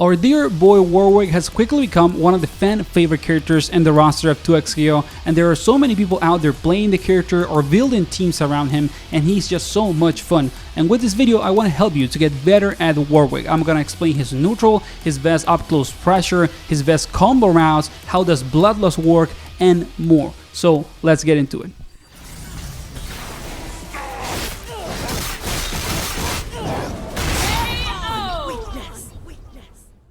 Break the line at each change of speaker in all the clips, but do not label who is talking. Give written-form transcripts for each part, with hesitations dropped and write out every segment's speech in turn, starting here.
Our dear boy Warwick has quickly become one of the fan favorite characters in the roster of 2XKO, and there are so many people out there playing the character or building teams around him, and he's just so much fun. And with this video I want to help you to get better at Warwick. I'm gonna explain his neutral, his best up close pressure, his best combo routes, how does Bloodlust work, and more. So let's get into it.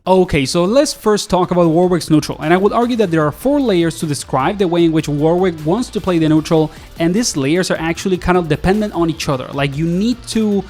Okay, so let's first talk about Warwick's neutral, and I would argue that there are 4 layers to describe the way in which Warwick wants to play the neutral, and these layers are actually kind of dependent on each other. Like, you need to,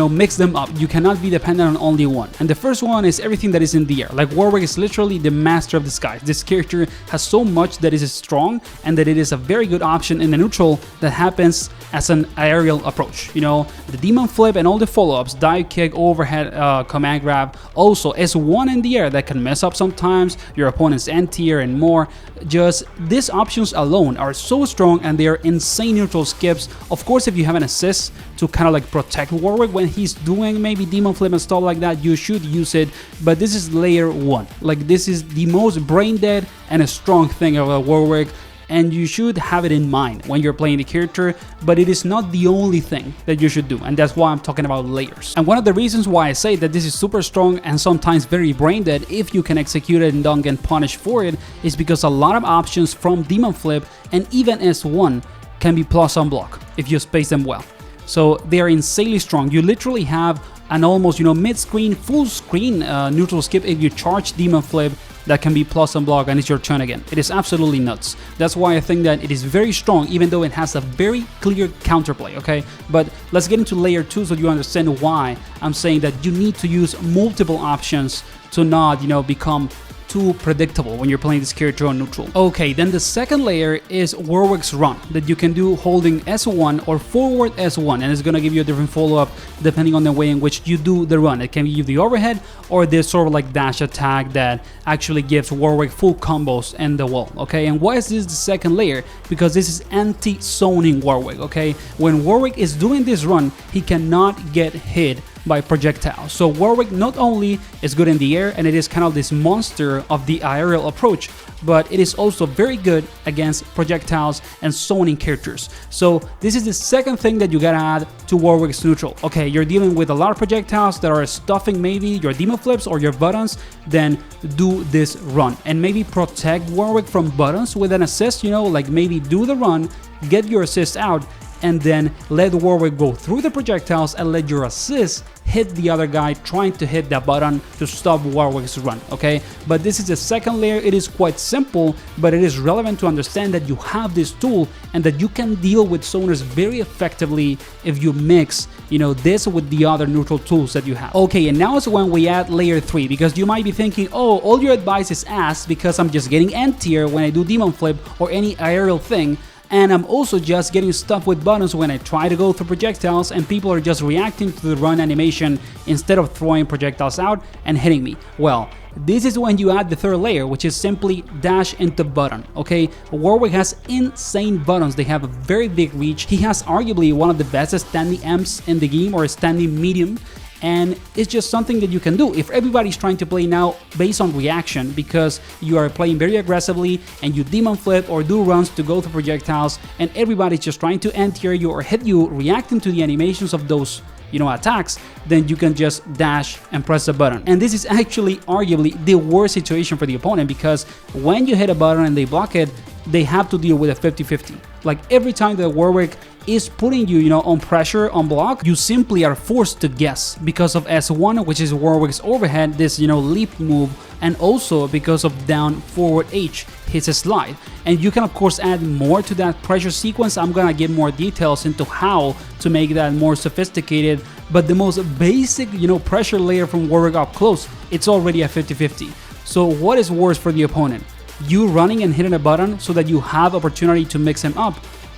mix them up. You cannot be dependent on only one. And the first one is everything that is in the air. Like, Warwick is literally the master of the skies. This character has so much that is strong, and that it is a very good option in the neutral that happens as an aerial approach. The demon flip and all the follow-ups, dive kick, overhead command grab, also S1 in the air that can mess up sometimes your opponent's anti-air and more. Just these options alone are so strong, and they are insane neutral skips. Of course, if you have an assist to kind of like protect Warwick when he's doing maybe demon flip and stuff like that, you should use it, but this is layer 1. Like, this is the most brain dead and a strong thing of a Warwick, and you should have it in mind when you're playing the character, but it is not the only thing that you should do, and that's why I'm talking about layers. And one of the reasons why I say that this is super strong and sometimes very brain dead if you can execute it and don't get punished for it is because a lot of options from demon flip and even S1 can be plus on block if you space them well. So they are insanely strong. You literally have an almost mid-screen, full screen neutral skip if you charge demon flip that can be plus on block and it's your turn again. It is absolutely nuts. That's why I think that it is very strong, even though it has a very clear counterplay, okay? But let's get into layer 2 so you understand why I'm saying that you need to use multiple options to not, become too predictable when you're playing this character on neutral. Okay, then the second layer is Warwick's run that you can do holding S1 or forward S1, and it's gonna give you a different follow-up depending on the way in which you do the run. It can give you the overhead or this sort of like dash attack that actually gives Warwick full combos in the wall, okay? And why is this the second layer? Because this is anti-zoning Warwick, okay? When Warwick is doing this run, he cannot get hit by projectiles. So Warwick not only is good in the air, and it is kind of this monster of the aerial approach, but it is also very good against projectiles and zoning characters. So this is the second thing that you gotta add to Warwick's neutral. Okay, you're dealing with a lot of projectiles that are stuffing maybe your demon flips or your buttons, then do this run and maybe protect Warwick from buttons with an assist, like maybe do the run, get your assist out, and then let Warwick go through the projectiles and let your assist hit the other guy trying to hit that button to stop Warwick's run, okay? But this is the second layer. It is quite simple, but it is relevant to understand that you have this tool and that you can deal with zoners very effectively if you mix, this with the other neutral tools that you have. Okay, and now is when we add layer 3, because you might be thinking, oh, all your advice is ass because I'm just getting anti-air when I do demon flip or any aerial thing, and I'm also just getting stuck with buttons when I try to go through projectiles, and people are just reacting to the run animation instead of throwing projectiles out and hitting me. Well, this is when you add the third layer, which is simply dash into button, okay? Warwick has insane buttons. They have a very big reach. He has arguably one of the best standing amps in the game, or standing medium, and it's just something that you can do. If everybody's trying to play now based on reaction because you are playing very aggressively and you demon flip or do runs to go through projectiles, and everybody's just trying to anti-air you or hit you reacting to the animations of those attacks, then you can just dash and press the button. And this is actually arguably the worst situation for the opponent, because when you hit a button and they block it, they have to deal with a 50-50. Like, every time that Warwick is putting you, on pressure on block, you simply are forced to guess because of S1, which is Warwick's overhead, this, leap move, and also because of down forward H, his slide. And you can of course add more to that pressure sequence. I'm gonna give more details into how to make that more sophisticated, but the most basic, pressure layer from Warwick up close, it's already a 50-50. So what is worse for the opponent? You running and hitting a button so that you have opportunity to mix him up,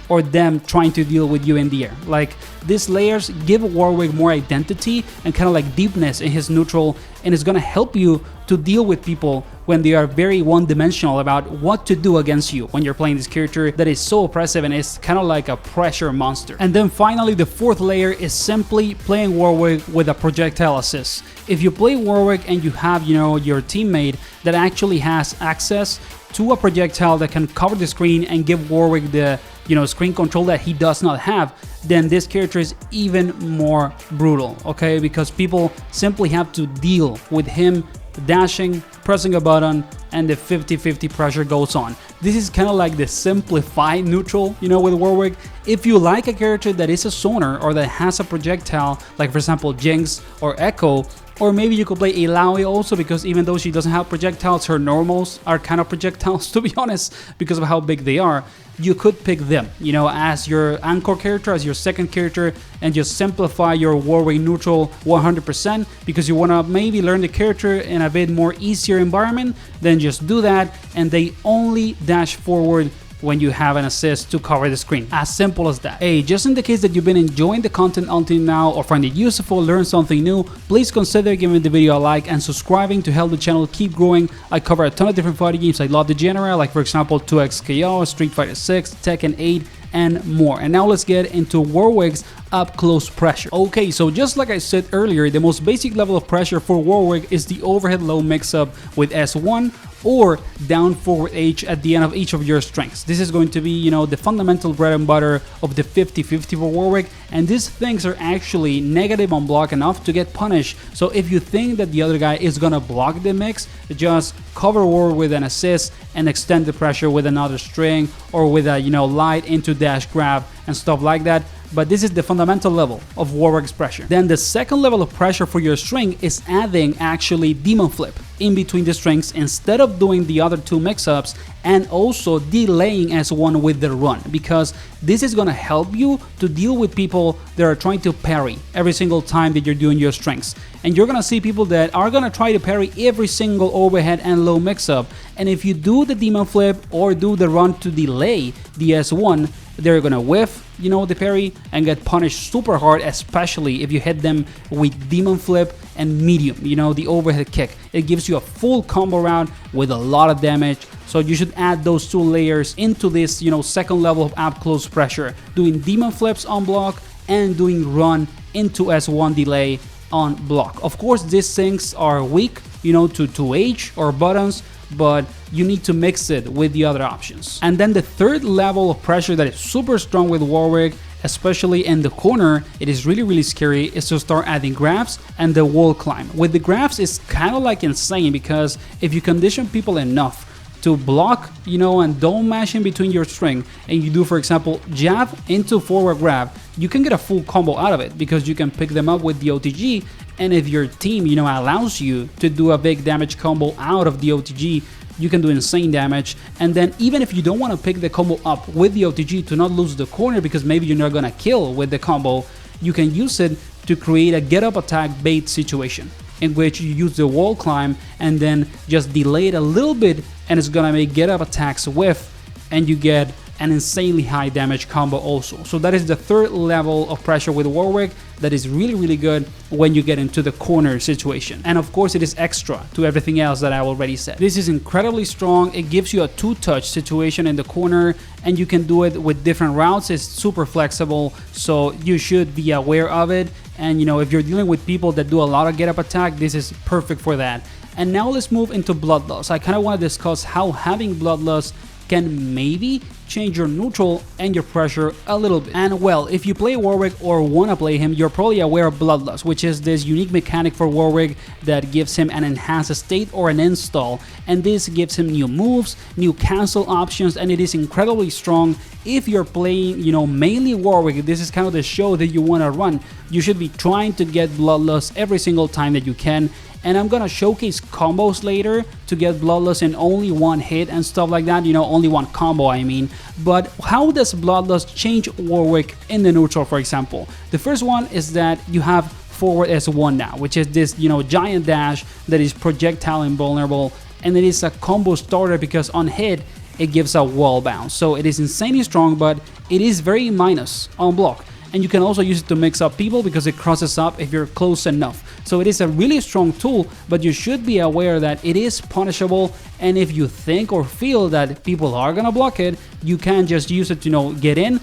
or them trying to deal with you in the air. Like, these layers give Warwick more identity and kind of like deepness in his neutral, and it's gonna help you to deal with people when they are very one-dimensional about what to do against you when you're playing this character that is so oppressive and is kind of like a pressure monster. And then finally, the fourth layer is simply playing Warwick with a projectile assist. If you play Warwick and you have, your teammate that actually has access to a projectile that can cover the screen and give Warwick the screen control that he does not have, then this character is even more brutal, okay? Because people simply have to deal with him dashing, pressing a button, and the 50-50 pressure goes on. This is kind of like the simplified neutral, with Warwick. If you like a character that is a zoner or that has a projectile, like for example Jinx or Echo, or maybe you could play Illaoi also, because even though she doesn't have projectiles, her normals are kind of projectiles, to be honest, because of how big they are. You could pick them, as your anchor character, as your second character, and just simplify your Warwick neutral 100%, because you want to maybe learn the character in a bit more easier environment. Then just do that, and they only dash forward when you have an assist to cover the screen. As simple as that. Hey, just in the case that you've been enjoying the content until now or find it useful, learn something new, please consider giving the video a like and subscribing to help the channel keep growing. I cover a ton of different fighting games I love the genre, like for example 2XKO, Street Fighter 6, Tekken 8, and more. And now let's get into Warwick's up close pressure. Okay, so just like I said earlier, the most basic level of pressure for Warwick is the overhead low mix-up with S1 or down forward H at the end of each of your strengths. This is going to be, the fundamental bread and butter of the 50-50 for Warwick, and these things are actually negative on block enough to get punished. So if you think that the other guy is gonna block the mix, just cover Warwick with an assist and extend the pressure with another string or with a, light into dash grab and stuff like that. But this is the fundamental level of Warwick's pressure. Then the second level of pressure for your string is adding actually Demon Flip in between the strings instead of doing the other two mix-ups, and also delaying S1 with the run, because this is gonna help you to deal with people that are trying to parry every single time that you're doing your strings. And you're gonna see people that are gonna try to parry every single overhead and low mix-up, and if you do the Demon Flip or do the run to delay the S1, they're gonna whiff, the parry and get punished super hard, especially if you hit them with Demon Flip and medium, the overhead kick. It gives you a full combo round with a lot of damage. So you should add those two layers into this, second level of up close pressure, doing Demon Flips on block and doing run into S1 delay on block. Of course, these things are weak, to H or buttons, but you need to mix it with the other options. And then the third level of pressure that is super strong with Warwick, especially in the corner, it is really scary, is to start adding grabs and the wall climb. With the grabs, it's kind of like insane, because if you condition people enough to block, and don't mash in between your string, and you do, for example, jab into forward grab, you can get a full combo out of it, because you can pick them up with the OTG. And if your team, allows you to do a big damage combo out of the OTG, you can do insane damage. And then even if you don't want to pick the combo up with the OTG to not lose the corner, because maybe you're not gonna kill with the combo, you can use it to create a get up attack bait situation, in which you use the wall climb and then just delay it a little bit, and it's gonna make get up attacks whiff, and you get an insanely high damage combo also. So that is the third level of pressure with Warwick that is really good when you get into the corner situation. And of course, it is extra to everything else that I already said. This is incredibly strong. It gives you a two-touch situation in the corner, and you can do it with different routes. It's super flexible, so you should be aware of it. And if you're dealing with people that do a lot of get up attack, this is perfect for that. And now let's move into Bloodlust. I kind of want to discuss how having Bloodlust can maybe change your neutral and your pressure a little bit. And well, if you play Warwick or want to play him, you're probably aware of Bloodlust, which is this unique mechanic for Warwick that gives him an enhanced state or an install, and this gives him new moves, new cancel options, and it is incredibly strong. If you're playing, mainly Warwick, this is kind of the show that you want to run. You should be trying to get Bloodlust every single time that you can. And I'm gonna showcase combos later to get Bloodlust in only one hit and stuff like that, only one combo, I mean. But how does Bloodlust change Warwick in the neutral, for example? The first one is that you have forward S1 now, which is this, giant dash that is projectile invulnerable, and it is a combo starter because on hit, it gives a wall bounce. So it is insanely strong, but it is very minus on block. And you can also use it to mix up people because it crosses up if you're close enough. So it is a really strong tool, but you should be aware that it is punishable, and if you think or feel that people are gonna block it, you can just use it to, you know, get in,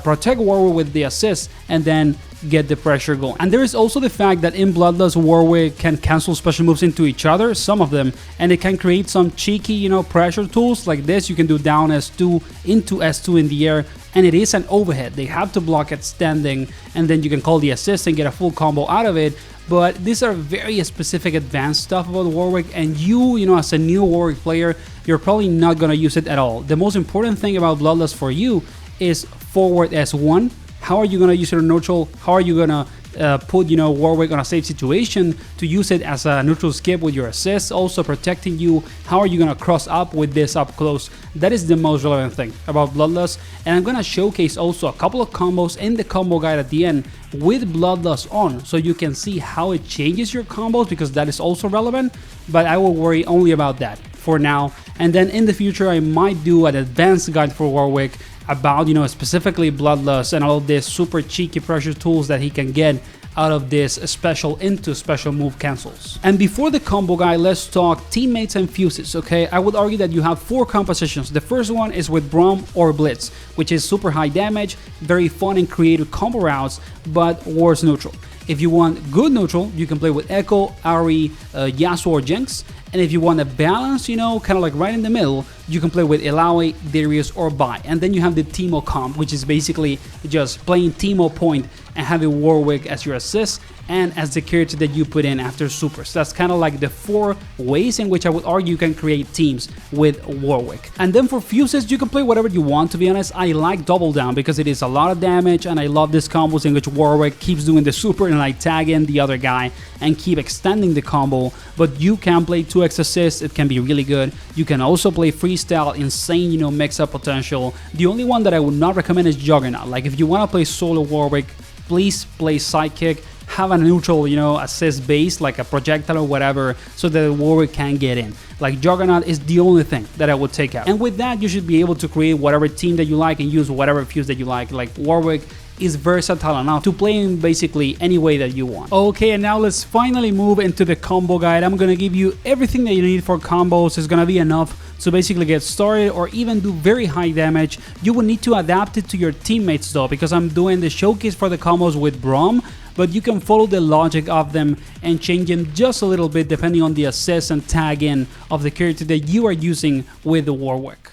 protect Warwick with the assist, and then get the pressure going. And there is also the fact that in Bloodlust, Warwick can cancel special moves into each other, some of them, and it can create some cheeky, you know, pressure tools like this. You can do down S2 into S2 in the air, and it is an overhead. They have to block it standing, and then you can call the assist and get a full combo out of it. But these are very specific advanced stuff about Warwick, and you know, as a new Warwick player, you're probably not gonna use it at all. The most important thing about Bloodlust for you is forward S1. How are you gonna use it in neutral? How are you gonna put, you know, Warwick on a safe situation to use it as a neutral skip with your assist, also protecting you? How are you gonna cross up with this up close? That is the most relevant thing about Bloodlust, and I'm gonna showcase also a couple of combos in the combo guide at the end with Bloodlust on, so you can see how it changes your combos, because that is also relevant. But I will worry only about that for now, and then in the future I might do an advanced guide for Warwick about, you know, specifically Bloodlust and all of these super cheeky pressure tools that he can get out of this special into special move cancels. And before the combo guide, let's talk teammates and fuses, okay? I would argue that you have 4 compositions. The first one is with Braum or Blitz, which is super high damage, very fun and creative combo routes, but worse neutral. If you want good neutral, you can play with Echo, Ari, Yasuo or Jinx. And if you want a balance, you know, kind of like right in the middle, you can play with Illaoi, Darius or Bai. And then you have the Teemo comp, which is basically just playing Teemo point and having Warwick as your assist and as the character that you put in after supers. That's kind of like the 4 ways in which I would argue you can create teams with Warwick. And then for fuses, you can play whatever you want, to be honest. I like Double Down because it is a lot of damage, and I love these combos in which Warwick keeps doing the super and like tag in the other guy and keep extending the combo. But you can play 2x assist, it can be really good. You can also play freestyle, insane, you know, mix-up potential. The only one that I would not recommend is Juggernaut. Like if you want to play solo Warwick, please play sidekick, have a neutral, you know, assist base like a projectile or whatever, so that Warwick can get in. Like Juggernaut is the only thing that I would take out. And with that, you should be able to create whatever team that you like and use whatever fuse that you like. Like Warwick is versatile enough to play in basically any way that you want. Okay, and now let's finally move into the combo guide. I'm gonna give you everything that you need for combos. It's gonna be enough to basically get started or even do very high damage. You will need to adapt it to your teammates though, because I'm doing the showcase for the combos with Braum, but you can follow the logic of them and change them just a little bit depending on the assist and tag in of the character that you are using with the Warwick.